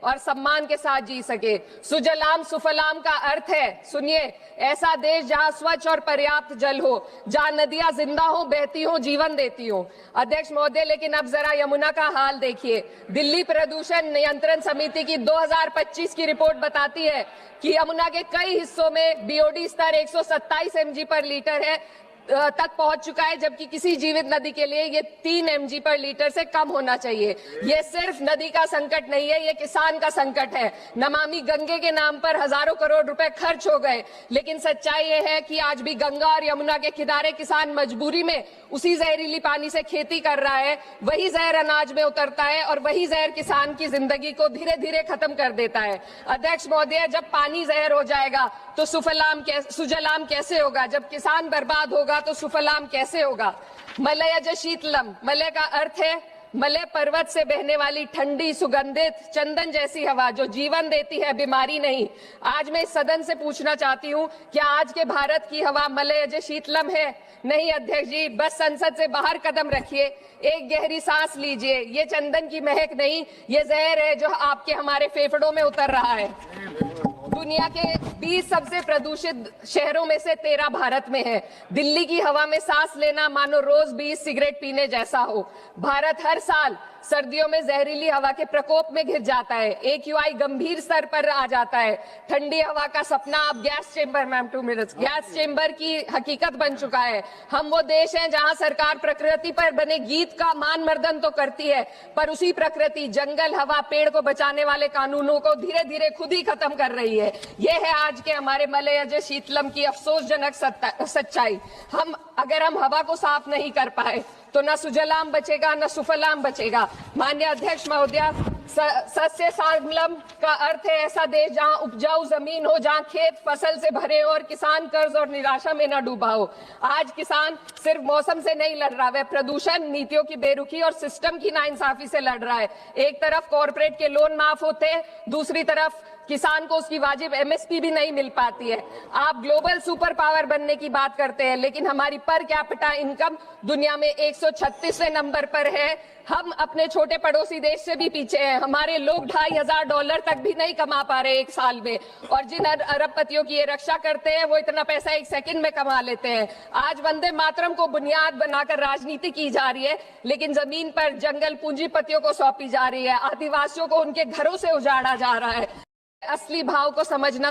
और सम्मान के साथ जी सके। सुजलाम सुफलाम का अर्थ है, सुनिए, ऐसा देश जहां स्वच्छ और पर्याप्त जल हो, जहां नदियां जिंदा हो, बहती हो, जीवन देती हो। अध्यक्ष महोदय, लेकिन अब जरा यमुना का हाल देखिए। दिल्ली प्रदूषण नियंत्रण समिति की 2025 की रिपोर्ट बताती है कि यमुना के कई हिस्सों में बीओडी स्तर 127 mg पर लीटर है तक पहुंच चुका है, जबकि किसी जीवित नदी के लिए ये 3 mg पर लीटर से कम होना चाहिए। ये सिर्फ नदी का संकट नहीं है, ये किसान का संकट है। नमामि गंगे के नाम पर हजारों करोड़ रुपए खर्च हो गए, लेकिन सच्चाई ये है कि आज भी गंगा और यमुना के किनारे किसान मजबूरी में उसी जहरीली पानी से खेती कर रहा है। वही जहर अनाज में उतरता है और वही जहर किसान की जिंदगी को धीरे धीरे खत्म कर देता है। अध्यक्ष महोदय, जब पानी जहर हो जाएगा तो सुजलाम कैसे होगा? जब किसान बर्बाद होगा तो सुफलाम कैसे होगा? मलयज शीतलम, मलय का अर्थ है मलय पर्वत से बहने वाली ठंडी सुगंधित चंदन जैसी हवा जो जीवन देती है, बीमारी नहीं। आज मैं इस सदन से पूछना चाहती हूँ, क्या आज के भारत की हवा मलयज शीतलम है? नहीं अध्यक्ष जी, बस संसद से बाहर कदम रखिए, एक गहरी सांस लीजिए। ये चंदन की महक नहीं, ये जहर है जो आपके हमारे फेफड़ों में उतर रहा है। दुनिया के 20 सबसे प्रदूषित शहरों में से 13 भारत में है। दिल्ली की हवा में सांस लेना मानो रोज 20 सिगरेट पीने जैसा हो। भारत हर साल सर्दियों में जहरीली हवा के प्रकोप में घिर जाता है। AQI गंभीर स्तर पर आ जाता है। ठंडी हवा का सपना अब gas chamber, ma'am 2 minutes, gas chamber की हकीकत बन चुका है। हम वो देश हैं जहां सरकार प्रकृति पर बने गीत का मान मर्दन तो करती है, पर उसी प्रकृति, जंगल, हवा, पेड़ को बचाने वाले कानूनों को धीरे धीरे खुद ही खत्म कर रही है। ये है आज के हमारे मलयज शीतलम की अफसोसजनक सच्चाई। अगर हम हवा को साफ नहीं कर पाए तो न सुजलाम बचेगा न सुफलाम बचेगा। माननीय अध्यक्ष महोदय, सस्य श्यामलम का अर्थ है ऐसा देश जहां उपजाऊ जमीन हो, जहां खेत फसल से भरे हो और किसान कर्ज और निराशा में न डूबा हो। आज किसान सिर्फ मौसम से नहीं लड़ रहा, वह प्रदूषण, नीतियों की बेरुखी और सिस्टम की नाइंसाफी से लड़ रहा है। एक तरफ कॉर्पोरेट के लोन माफ होते हैं, दूसरी तरफ किसान को उसकी वाजिब MSP भी नहीं मिल पाती है। आप ग्लोबल सुपर पावर बनने की बात करते हैं, लेकिन हमारी पर कैपिटा इनकम दुनिया में 136वें नंबर पर है। हम अपने छोटे पड़ोसी देश से भी पीछे हैं। हमारे लोग $2,500 तक भी नहीं कमा पा रहे एक साल में, और जिन अरबपतियों की ये रक्षा करते हैं वो इतना पैसा एक सेकंड में कमा लेते हैं। आज वंदे मातरम को बुनियाद बनाकर राजनीति की जा रही है, लेकिन जमीन पर जंगल पूंजीपतियों को सौंपी जा रही है। आदिवासियों को उनके घरों से उजाड़ा जा रहा है। असली भाव को समझना